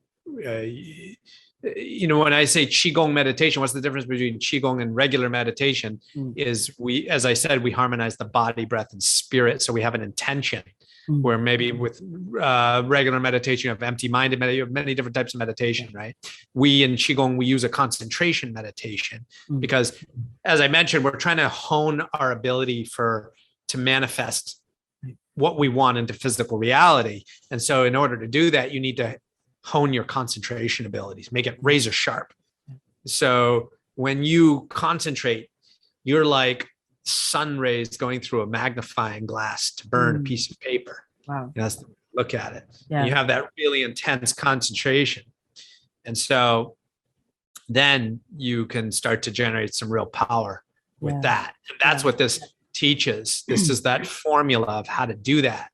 When I say Qigong meditation, what's the difference between Qigong and regular meditation? Is as I said, we harmonize the body, breath, and spirit. So we have an intention, where maybe with regular meditation, you have empty-minded meditation, you have many different types of meditation, right? We in Qigong, we use a concentration meditation because, as I mentioned, we're trying to hone our ability to manifest what we want into physical reality. And so in order to do that, you need to hone your concentration abilities, make it razor sharp. So when you concentrate, you're like sun rays going through a magnifying glass to burn a piece of paper. Wow. That's the way to look at it. Yeah. And you have that really intense concentration. And so then you can start to generate some real power with that. And that's what this teaches. This is that formula of how to do that.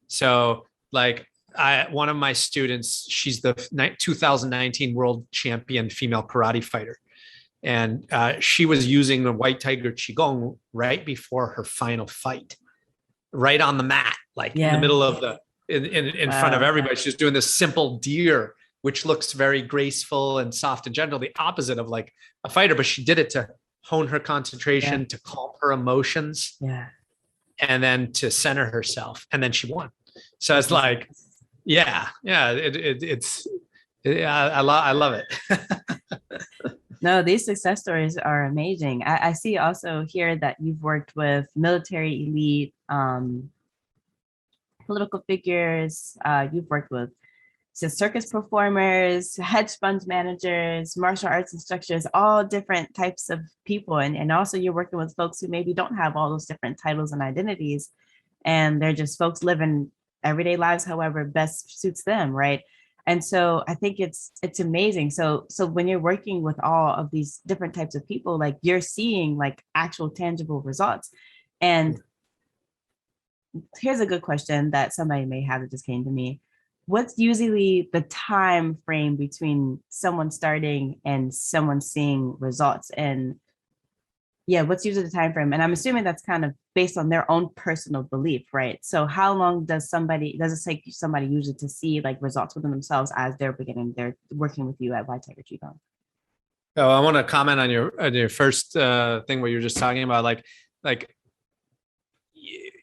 So like one of my students, she's the 2019 world champion female karate fighter. And she was using the White Tiger Qigong right before her final fight, right on the mat, like in the middle of in front of everybody. She's doing this simple deer, which looks very graceful and soft and gentle, the opposite of like a fighter, but she did it to hone her concentration, to calm her emotions, and then to center herself. And then she won. So it's like, I love it. No, these success stories are amazing. I see also here that you've worked with military elite, political figures. You've worked with circus performers, hedge fund managers, martial arts instructors, all different types of people. And also you're working with folks who maybe don't have all those different titles and identities. And they're just folks living everyday lives, however best suits them, right? And so I think it's amazing. So when you're working with all of these different types of people, like you're seeing like actual tangible results. And here's a good question that somebody may have that just came to me. What's usually the time frame between someone starting and someone seeing results? And what's usually the time frame? And I'm assuming that's kind of based on their own personal belief, right? So how long does it take somebody usually to see like results within themselves as they're working with you at White Tiger Qigong? Oh, I want to comment on your first thing where you're just talking about like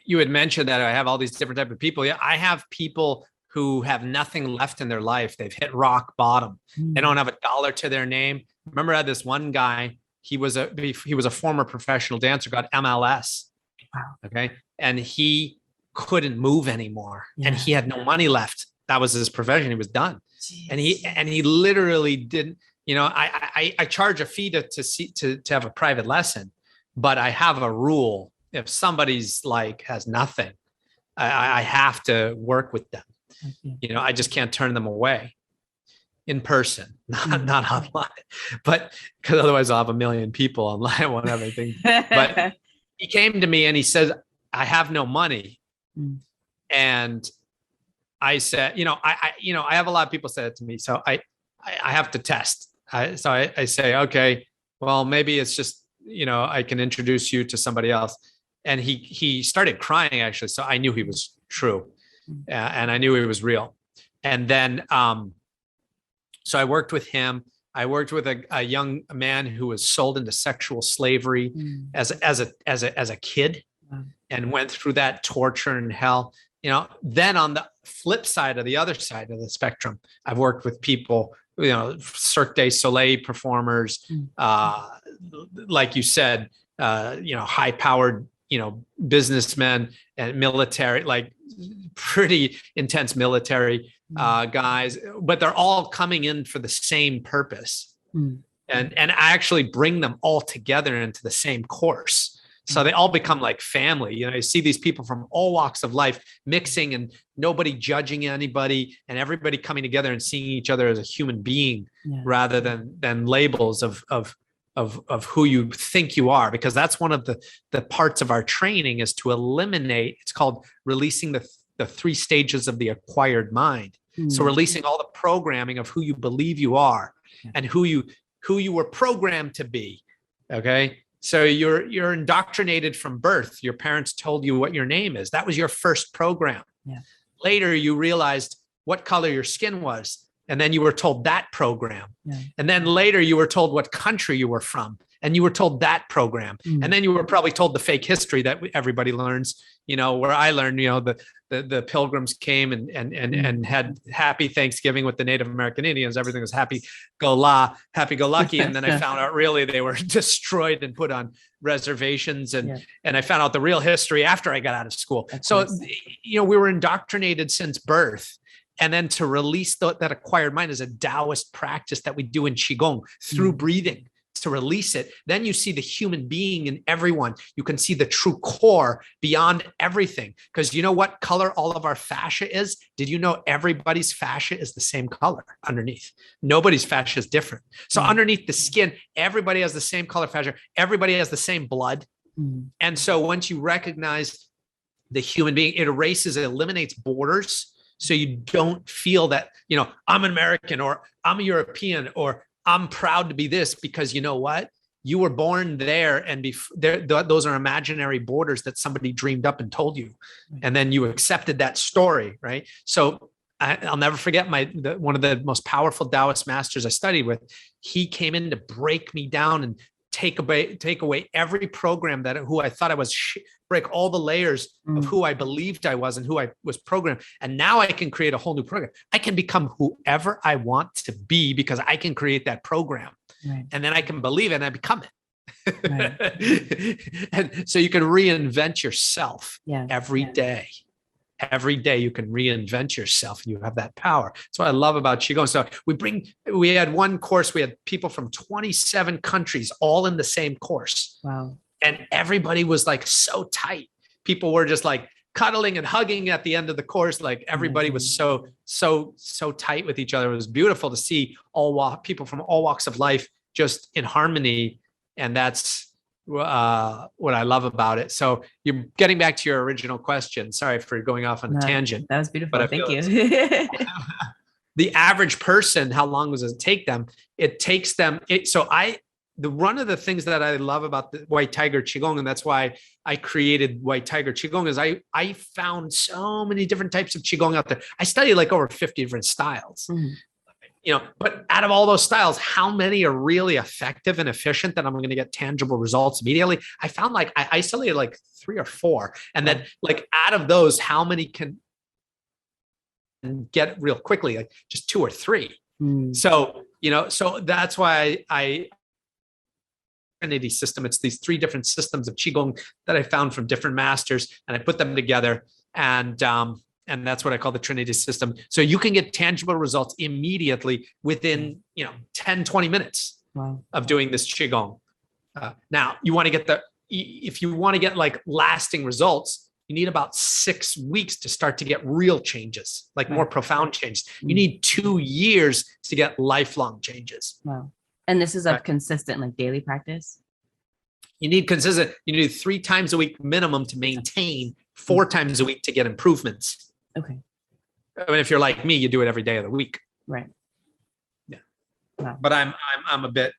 you had mentioned that I have all these different type of people. Yeah, I have people who have nothing left in their life. They've hit rock bottom. They don't have a dollar to their name. Remember, I had this one guy. He was a former professional dancer, got MLS. Wow. Okay. And he couldn't move anymore. And he had no money left. That was his profession. He was done. Jeez. And he literally didn't, I charge a fee to have a private lesson, but I have a rule. If somebody's like has nothing, I have to work with them. Okay. I just can't turn them away in person, not online, but because otherwise I'll have 1 million people online. I won't have anything. But he came to me and he says, I have no money. And I said, I have a lot of people say that to me. So I have to test. So I say, okay, well, maybe it's just, I can introduce you to somebody else. And he started crying actually. So I knew he was true. And I knew he was real. And then, so I worked with him. I worked with a young man who was sold into sexual slavery as a kid, and went through that torture and hell. Then on the flip side of the other side of the spectrum, I've worked with people, Cirque du Soleil performers, like you said, high powered, businessmen and military, like pretty intense military guys, but they're all coming in for the same purpose. And I actually bring them all together into the same course. So they all become like family. You see these people from all walks of life mixing and nobody judging anybody and everybody coming together and seeing each other as a human being rather than labels of who you think you are, because that's one of the parts of our training is to eliminate, it's called releasing the 3 stages of the acquired mind. So releasing all the programming of who you believe you are and who you were programmed to be. Okay. So you're indoctrinated from birth. Your parents told you what your name is. That was your first program. Later, you realized what color your skin was. And then you were told that program. And then later you were told what country you were from. And you were told that program. And then you were probably told the fake history that everybody learns, where I learned, the pilgrims came and had happy Thanksgiving with the Native American Indians. Everything was happy go lucky. And then I found out really they were destroyed and put on reservations. And I found out the real history after I got out of school. So, we were indoctrinated since birth. And then to release that acquired mind is a Taoist practice that we do in Qigong through breathing. to release it. Then you see the human being in everyone. You can see the true core beyond everything. Because you know what color all of our fascia is? Did you know everybody's fascia is the same color underneath? Nobody's fascia is different. So underneath the skin, everybody has the same color fascia. Everybody has the same blood. And so once you recognize the human being, it erases, it eliminates borders. So you don't feel that, you know, I'm an American or I'm a European or I'm proud to be this, because you know what? You were born there, and those are imaginary borders that somebody dreamed up and told you. And then you accepted that story, right? So I'll never forget one of the most powerful Taoist masters I studied with. He came in to break me down and take away every program that who I thought I was, break all the layers of who I believed I was and who I was programmed. And now I can create a whole new program. I can become whoever I want to be because I can create that program. Right. And then I can believe it and I become it. Right. And so you can reinvent yourself every day. Every day you can reinvent yourself and you have that power. That's what I love about Qigong. So we had one course, we had people from 27 countries all in the same course. Wow. And everybody was like so tight. People were just like cuddling and hugging at the end of the course. Like everybody was so tight with each other. It was beautiful to see people from all walks of life just in harmony. And that's what I love about it. So you're getting back to your original question. Sorry for going off on a tangent. That was beautiful. Thank you. The average person, how long does it take them? It takes them. One of the things that I love about the White Tiger Qigong, and that's why I created White Tiger Qigong, is I found so many different types of Qigong out there. I studied like over 50 different styles. You know, but out of all those styles, how many are really effective and efficient that I'm going to get tangible results immediately? I found like I isolated like 3 or 4, and then like out of those, how many can get real quickly? Like just 2 or 3. So, you know, so that's why I Trinity system. It's these 3 different systems of Qigong that I found from different masters, and I put them together, and that's what I call the Trinity system. So you can get tangible results immediately within, 10, 20 minutes of doing this Qigong. Now you want to if you want to get like lasting results, you need about 6 weeks to start to get real changes, like more profound changes. You need 2 years to get lifelong changes. Wow. And this is a consistent, like daily practice? You need 3 times a week minimum to maintain, 4 times a week to get improvements. Okay. I mean, if you're like me, you do it every day of the week. Right. Yeah. Wow. But I'm a bit,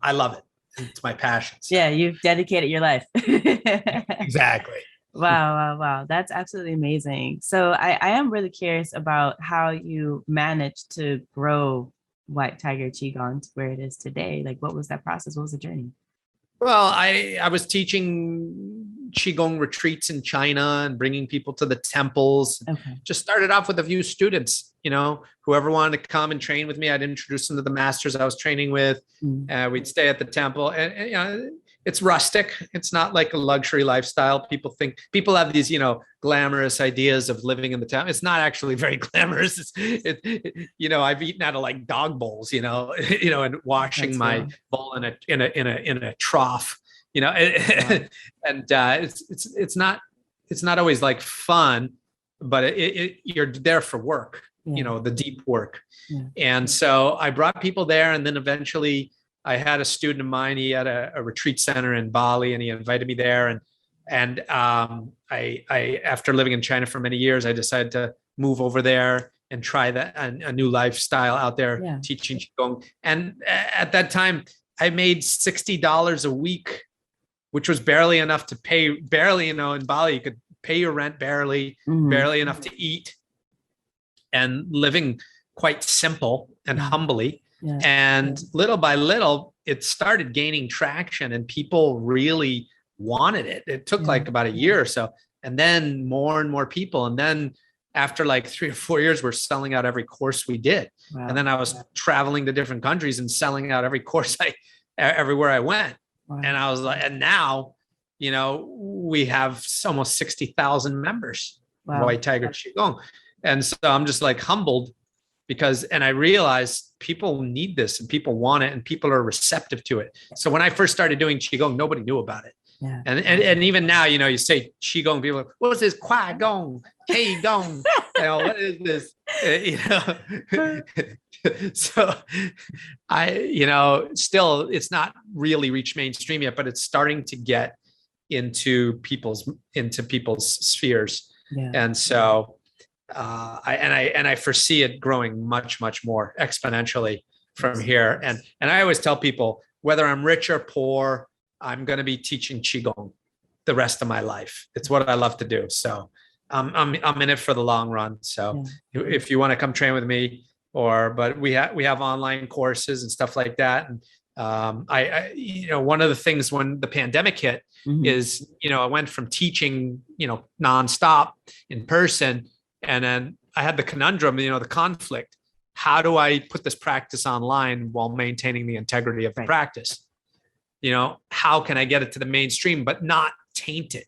I love it. It's my passion. So. Yeah. You've dedicated your life. Exactly. Wow. That's absolutely amazing. So I am really curious about how you managed to grow White Tiger Qigong to where it is today. Like, what was that process? What was the journey? Well, I was teaching Qigong retreats in China and bringing people to the temples. Okay. Just started off with a few students, whoever wanted to come and train with me, I'd introduce them to the masters I was training with. We'd stay at the temple, and it's rustic. It's not like a luxury lifestyle. People have these, glamorous ideas of living in the town. It's not actually very glamorous. I've eaten out of like dog bowls, and washing my bowl in a trough, and it's not always like fun, but you're there for work, the deep work. Yeah. And so I brought people there, and then eventually I had a student of mine. He had a retreat center in Bali, and he invited me there. And I after living in China for many years, I decided to move over there and try a new lifestyle out there, teaching Qigong. And at that time, I made $60 a week, which was barely enough to pay. In Bali, you could pay your rent barely enough to eat, and living quite simple and humbly. Yeah. And little by little, it started gaining traction, and people really wanted it. It took like about a year or so, and then more and more people. And then after like 3 or 4 years, we're selling out every course we did. Wow. And then I was traveling to different countries and selling out every course everywhere I went. Wow. And I was like, and now, we have almost 60,000 members. Wow. White Tiger Qigong. And so I'm just like humbled, and I realized people need this and people want it and people are receptive to it. So when I first started doing Qigong, nobody knew about it. Yeah. And even now, you say Qigong, people are like, what's this? Qigong, Qigong, what is this? So still it's not really reached mainstream yet, but it's starting to get into people's spheres. Yeah. And so I foresee it growing much, much more exponentially from here. And I always tell people, whether I'm rich or poor, I'm going to be teaching Qigong the rest of my life. It's what I love to do. So I'm in it for the long run. So if you want to come train with me, but we have online courses and stuff like that. And one of the things when the pandemic hit is, I went from teaching, nonstop in person. And then I had the conundrum, the conflict. How do I put this practice online while maintaining the integrity of the practice? How can I get it to the mainstream, but not taint it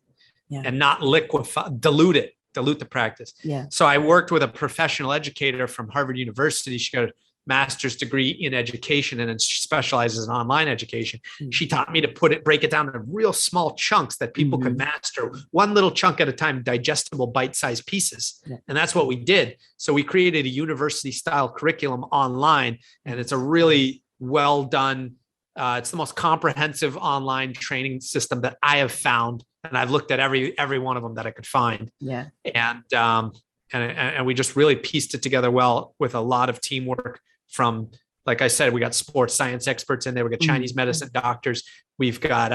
and not dilute the practice? Yeah. So I worked with a professional educator from Harvard University. She got a master's degree in education and then she specializes in online education. She taught me to break it down in real small chunks that people could master, one little chunk at a time, digestible bite-sized pieces. Yeah. And that's what we did. So we created a university style curriculum online, and it's a really well done. It's the most comprehensive online training system that I have found. And I've looked at every one of them that I could find. Yeah. And we just really pieced it together well with a lot of teamwork from, like I said, we got sports science experts in there. We got Chinese medicine doctors. We've got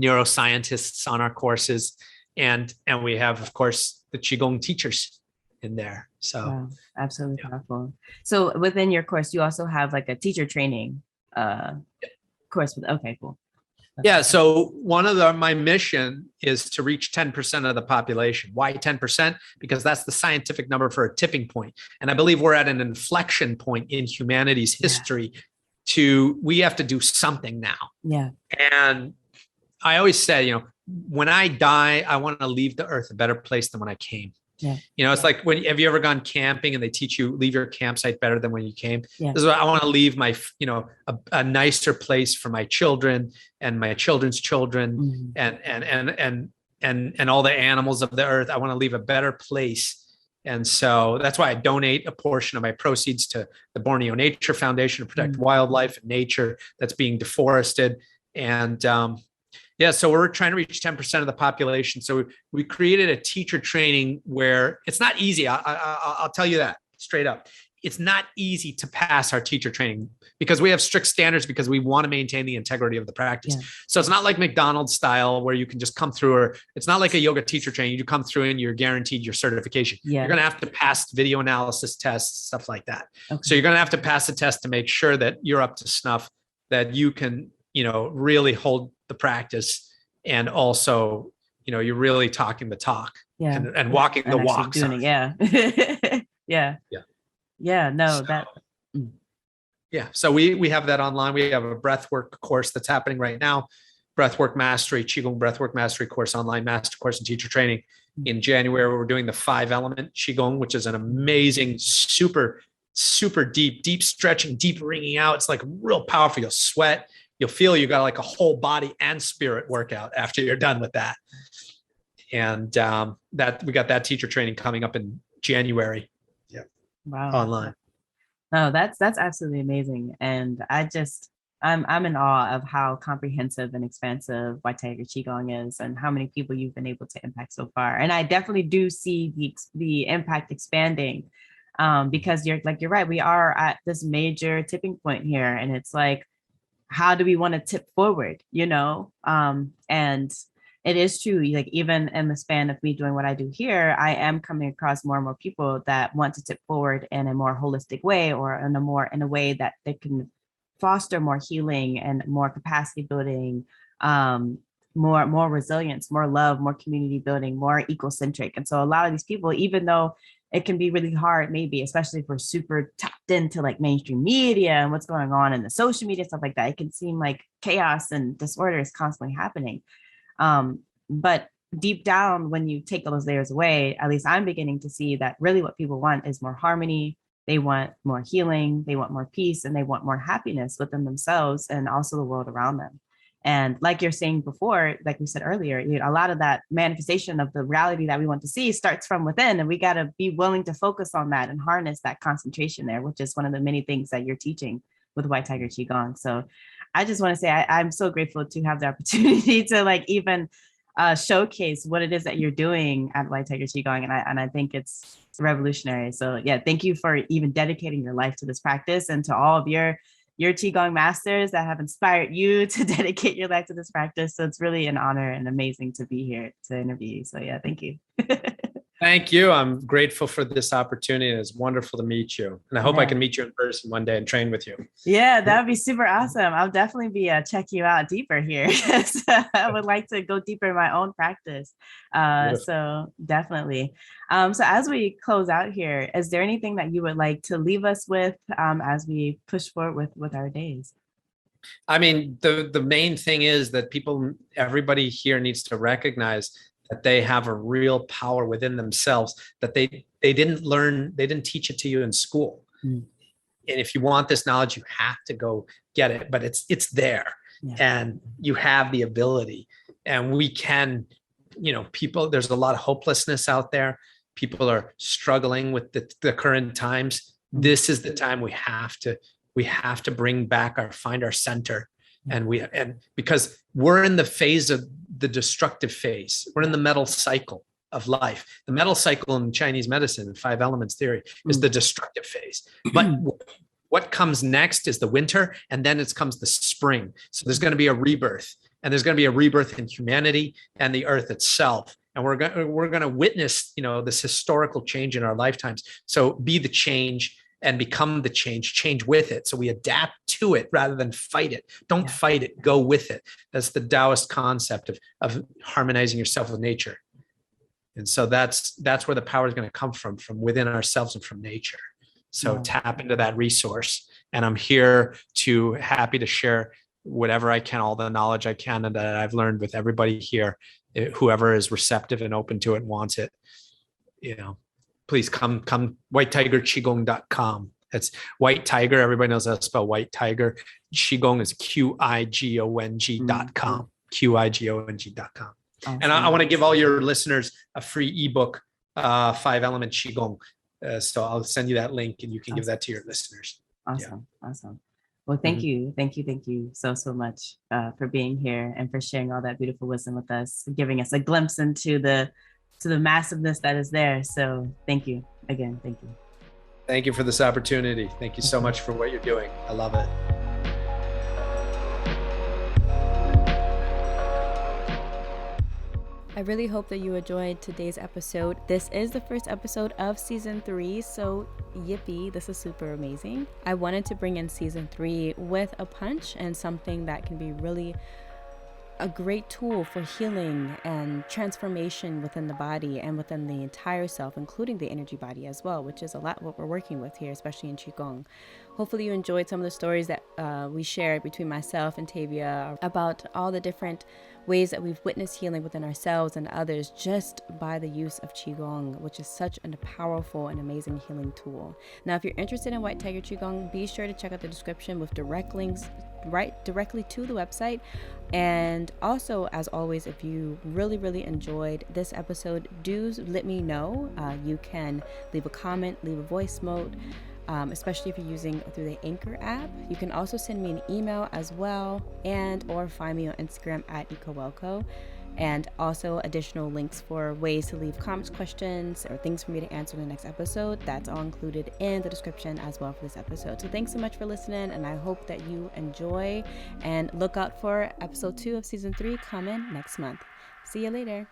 neuroscientists on our courses. And we have, of course, the Qigong teachers in there. So wow, absolutely powerful. So within your course, you also have like a teacher training course. Okay, cool. Yeah. So one of my mission is to reach 10% of the population. Why 10%? Because that's the scientific number for a tipping point. And I believe we're at an inflection point in humanity's history we have to do something now. Yeah. And I always say, when I die, I want to leave the earth a better place than when I came. Yeah. It's like have you ever gone camping and they teach you leave your campsite better than when you came? Yeah. This is what I want to leave my, a nicer place for my children and my children's children and all the animals of the earth. I want to leave a better place. And so that's why I donate a portion of my proceeds to the Borneo Nature Foundation to protect wildlife and nature that's being deforested. And, so we're trying to reach 10% of the population. So we created a teacher training where it's not easy. I'll tell you that straight up. It's not easy to pass our teacher training because we have strict standards because we want to maintain the integrity of the practice. Yeah. So it's not like McDonald's style where you can just come through, or it's not like a yoga teacher training. You come through and you're guaranteed your certification. Yeah. You're going to have to pass video analysis tests, stuff like that. Okay. So you're going to have to pass a test to make sure that you're up to snuff, that you can, really hold the practice. And also, you're really talking the talk and walking the walk. Doing it, yeah. Yeah. Yeah. Yeah. No, Yeah. So we have that online. We have a breathwork course that's happening right now. Breathwork Mastery, Qigong Breathwork Mastery course, online master course and teacher training. In January, we're doing the 5-element Qigong, which is an amazing, super, super deep stretching, deep wringing out. It's like real powerful. You'll sweat. You'll feel you got like a whole body and spirit workout after you're done with that. And that we got that teacher training coming up in January. Yeah. Wow. Online. No, that's absolutely amazing. And I'm in awe of how comprehensive and expansive White Tiger Qigong is and how many people you've been able to impact so far. And I definitely do see the impact expanding because you're right. We are at this major tipping point here. And it's like, how do we want to tip forward, and it is true. Like even in the span of me doing what I do here, I am coming across more and more people that want to tip forward in a more holistic way, or in a way that they can foster more healing and more capacity building, more resilience, more love, more community building, more ecocentric. And so a lot of these people, even though it can be really hard, maybe, especially if we're super tapped into like mainstream media and what's going on in the social media, stuff like that, it can seem like chaos and disorder is constantly happening. But deep down, when you take those layers away, at least I'm beginning to see that really what people want is more harmony, They want more healing, they want more peace, and they want more happiness within themselves and also the world around them. And like you're saying before, like we said earlier, a lot of that manifestation of the reality that we want to see starts from within. And we got to be willing to focus on that and harness that concentration there, which is one of the many things that you're teaching with White Tiger Qigong. So I just want to say I'm so grateful to have the opportunity to like even showcase what it is that you're doing at White Tiger Qigong. And I think it's revolutionary. So yeah, thank you for even dedicating your life to this practice, and to all of your Qigong masters that have inspired you to dedicate your life to this practice. So it's really an honor and amazing to be here to interview you. So yeah, thank you. Thank you. I'm grateful for this opportunity. It's wonderful to meet you. And I hope I can meet you in person one day and train with you. Yeah, that would be super awesome. I'll definitely be checking you out deeper here. I would like to go deeper in my own practice. So definitely. So as we close out here, is there anything that you would like to leave us with as we push forward with our days? I mean, the main thing is that everybody here needs to recognize that they have a real power within themselves that they didn't learn, they didn't teach it to you in school. And if you want this knowledge, you have to go get it, but it's there. And you have the ability, and we can, people, there's a lot of hopelessness out there. People are struggling with the current times. This is the time we have to bring back find our center. And because we're in the phase of the destructive phase, we're in the metal cycle of life. The metal cycle in Chinese medicine, 5 elements theory, is the destructive phase. But what comes next is the winter, and then it comes the spring. So there's going to be a rebirth, and there's going to be a rebirth in humanity and the earth itself. And we're going to witness, this historical change in our lifetimes. So be the change and become the change with it. So we adapt to it rather than fight it. Don't fight it, go with it. That's the Taoist concept of harmonizing yourself with nature. And so that's where the power is going to come from within ourselves and from nature. So tap into that resource. And I'm happy to share whatever I can, all the knowledge I can, and that I've learned with everybody here, whoever is receptive and open to it and wants it, please come whitetigerqigong.com. That's White Tiger. Everybody knows how to spell White Tiger. Qigong is QIGONG.com. QIGONG.com. Awesome. And I want to give all your listeners a free ebook, 5 Element Qigong. So I'll send you that link, and you can give that to your listeners. Awesome. Well, thank you so much for being here and for sharing all that beautiful wisdom with us, giving us a glimpse into the massiveness that is there. So thank you again. Thank you. Thank you for this opportunity. Thank you so much for what you're doing. I love it. I really hope that you enjoyed today's episode. This is the first episode of season 3, so yippee, this is super amazing. I wanted to bring in season 3 with a punch and something that can be really a great tool for healing and transformation within the body and within the entire self, including the energy body as well, which is a lot what we're working with here, especially in Qigong. Hopefully you enjoyed some of the stories that we shared between myself and Tevia about all the different ways that we've witnessed healing within ourselves and others just by the use of Qigong, which is such a powerful and amazing healing tool. Now, if you're interested in White Tiger Qigong, be sure to check out the description with direct links right directly to the website. And also, as always, if you really enjoyed this episode, do let me know. You can leave a comment, leave a voice note, especially if you're using through the Anchor app. You can also send me an email as well, or find me on Instagram at EcoWellco. And also additional links for ways to leave comments, questions, or things for me to answer in the next episode. That's all included in the description as well for this episode. So thanks so much for listening, and I hope that you enjoy, and look out for episode 2 of season 3 coming next month. See you later.